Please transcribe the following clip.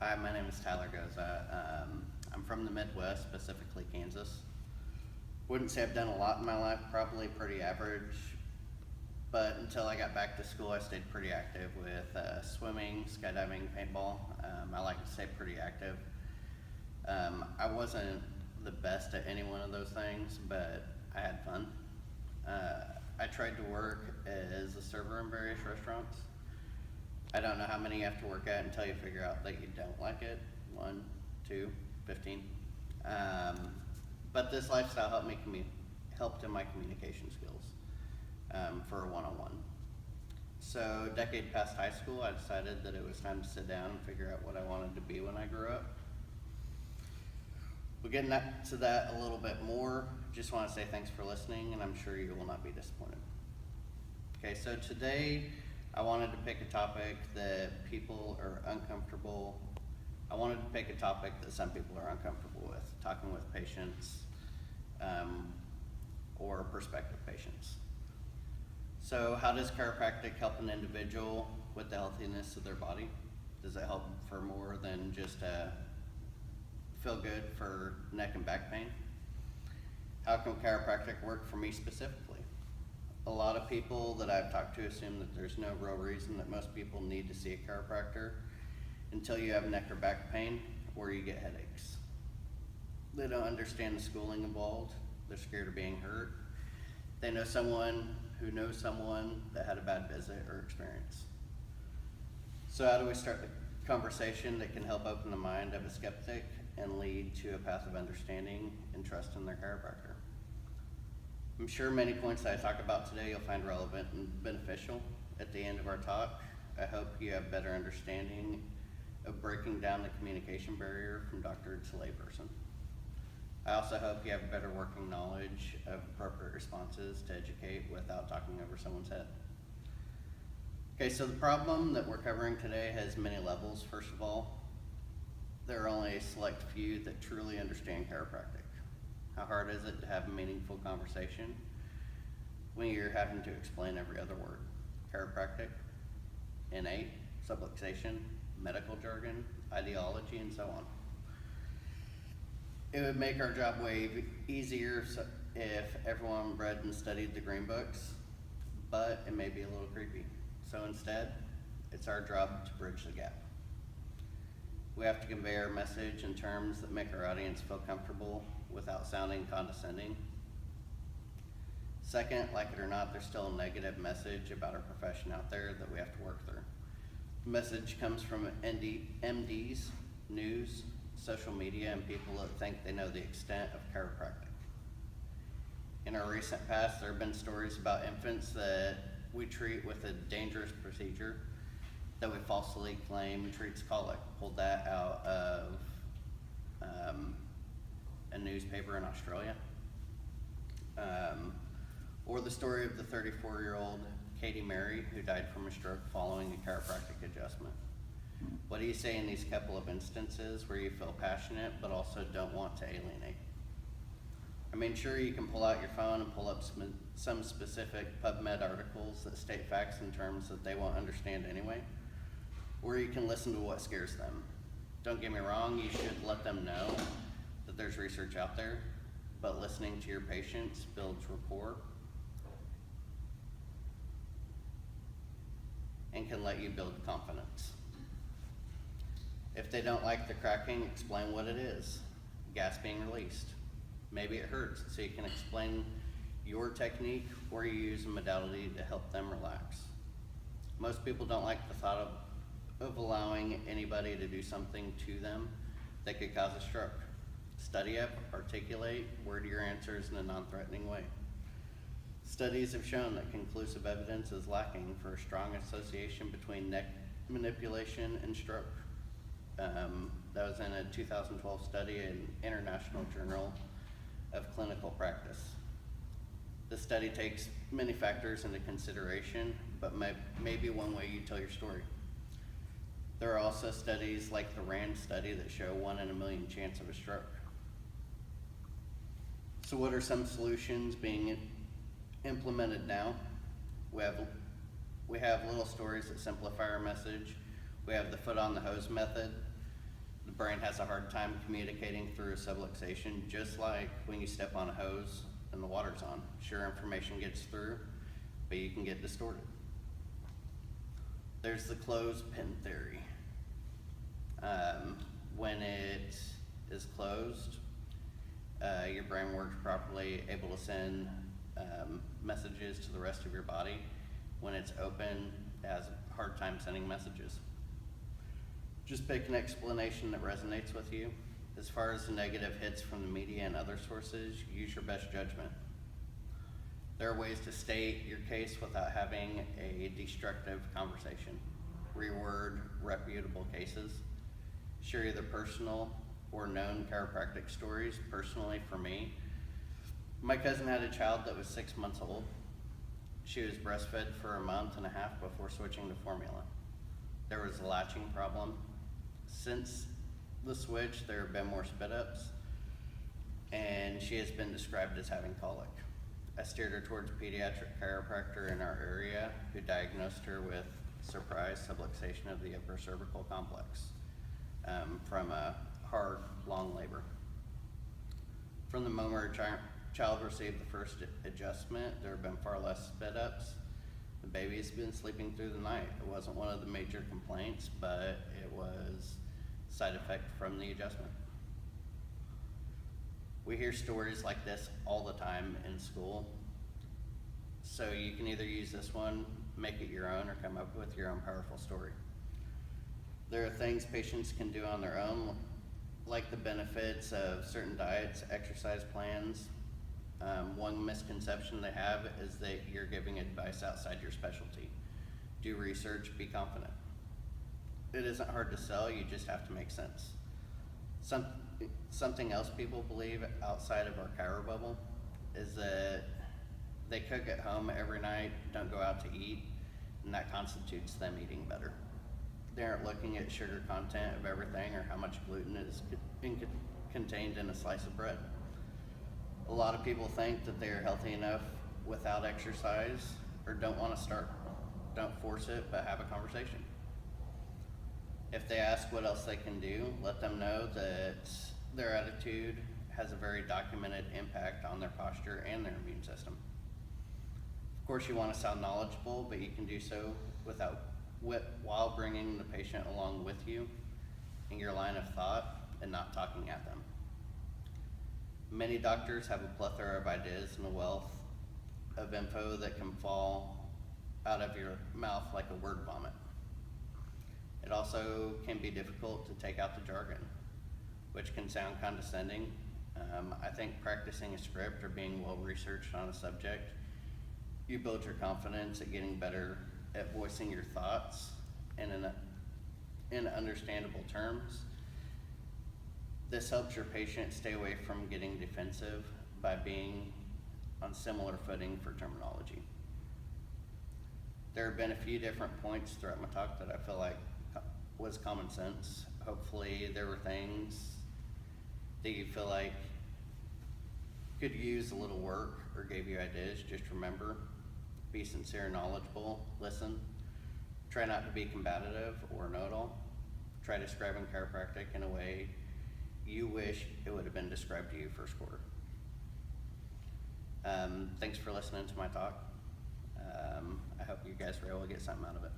Hi, my name is Tyler Goza. I'm from the Midwest, specifically Kansas. Wouldn't say I've done a lot in my life, probably pretty average, but until I got back to school, I stayed pretty active with swimming, skydiving, paintball. I like to stay pretty active. I wasn't the best at any one of those things, but I had fun. I tried to work as a server in various restaurants. I don't know how many you have to work at until you figure out that you don't like it. 1, 2, 15. But this lifestyle helped in my communication skills for a one-on-one. So a decade past high school, I decided that it was time to sit down and figure out what I wanted to be when I grew up. We'll get to that a little bit more. Just want to say thanks for listening, and I'm sure you will not be disappointed. Okay, so today I wanted to pick a topic that people are uncomfortable. I wanted to pick a topic that some people are uncomfortable with, talking with patients or prospective patients. So how does chiropractic help an individual with the healthiness of their body? Does it help for more than just feel good for neck and back pain? How can chiropractic work for me specifically? A lot of people that I've talked to assume that there's no real reason that most people need to see a chiropractor until you have neck or back pain or you get headaches. They don't understand the schooling involved. They're scared of being hurt. They know someone who knows someone that had a bad visit or experience. So how do we start the conversation that can help open the mind of a skeptic and lead to a path of understanding and trust in their chiropractor? I'm sure many points that I talk about today you'll find relevant and beneficial at the end of our talk. I hope you have better understanding of breaking down the communication barrier from doctor to layperson. I also hope you have better working knowledge of appropriate responses to educate without talking over someone's head. Okay, so the problem that we're covering today has many levels. First of all, there are only a select few that truly understand chiropractic. How hard is it to have a meaningful conversation when you're having to explain every other word? Chiropractic, innate, subluxation, medical jargon, ideology, and so on. It would make our job way easier if everyone read and studied the green books, but it may be a little creepy. So instead, it's our job to bridge the gap. We have to convey our message in terms that make our audience feel comfortable without sounding condescending. Second, like it or not, there's still a negative message about our profession out there that we have to work through. The message comes from MDs, news, social media, and people that think they know the extent of chiropractic. In our recent past, there have been stories about infants that we treat with a dangerous procedure that we falsely claim treats colic. Pulled that out of a newspaper in Australia. Or the story of the 34-year-old Katie Mary who died from a stroke following a chiropractic adjustment. What do you say in these couple of instances where you feel passionate but also don't want to alienate? I mean, sure, you can pull out your phone and pull up some specific PubMed articles that state facts in terms that they won't understand anyway, or you can listen to what scares them. Don't get me wrong, you should let them know that there's research out there, but listening to your patients builds rapport and can let you build confidence. If they don't like the cracking, explain what it is. Gas being released. Maybe it hurts, so you can explain your technique or you use a modality to help them relax. Most people don't like the thought of allowing anybody to do something to them that could cause a stroke. Study it, articulate, word your answers in a non-threatening way. Studies have shown that conclusive evidence is lacking for a strong association between neck manipulation and stroke. That was in a 2012 study in International Journal of Clinical Practice. The study takes many factors into consideration, but may be one way you tell your story. There are also studies like the RAND study that show 1 in a million chance of a stroke. So what are some solutions being implemented now? We have little stories that simplify our message. We have the foot on the hose method. The brain has a hard time communicating through subluxation, just like when you step on a hose and the water's on. Sure, information gets through, but you can get distorted. There's the closed pin theory. When it is closed, your brain works properly, able to send messages to the rest of your body. When it's open, it has a hard time sending messages. Just pick an explanation that resonates with you. As far as the negative hits from the media and other sources, use your best judgment. There are ways to state your case without having a destructive conversation. Reword reputable cases. Share either personal or known chiropractic stories. Personally, for me, my cousin had a child that was 6 months old. She was breastfed for a month and a half before switching to formula. There was a latching problem. Since the switch, there have been more spit ups, and she has been described as having colic. I steered her towards a pediatric chiropractor in our area who diagnosed her with surprise subluxation of the upper cervical complex from a hard, long labor. From the moment her child received the first adjustment, there have been far less spit ups. The baby's been sleeping through the night. It wasn't one of the major complaints, but it was a side effect from the adjustment. We hear stories like this all the time in school. So you can either use this one, make it your own, or come up with your own powerful story. There are things patients can do on their own, like the benefits of certain diets, exercise plans. One misconception they have is that you're giving advice outside your specialty. Do research, be confident. It isn't hard to sell, you just have to make sense. Something else people believe outside of our chiro bubble is that they cook at home every night, don't go out to eat, and that constitutes them eating better. They aren't looking at sugar content of everything or how much gluten is contained in a slice of bread. A lot of people think that they are healthy enough without exercise or don't want to start. Don't force it, but have a conversation. If they ask what else they can do, let them know that their attitude has a very documented impact on their posture and their immune system. Of course, you want to sound knowledgeable, but you can do so while bringing the patient along with you in your line of thought and not talking at them. Many doctors have a plethora of ideas and a wealth of info that can fall out of your mouth like a word vomit. It also can be difficult to take out the jargon, which can sound condescending. I think practicing a script or being well researched on a subject, you build your confidence at getting better at voicing your thoughts in understandable terms. This helps your patient stay away from getting defensive by being on similar footing for terminology. There have been a few different points throughout my talk that I feel like was common sense. Hopefully there were things that you feel like could use a little work or gave you ideas. Just remember, be sincere and knowledgeable, listen. Try not to be combative or know-it-all. Try describing chiropractic in a way you wish it would have been described to you first quarter. Thanks for listening to my talk. I hope you guys were able to get something out of it.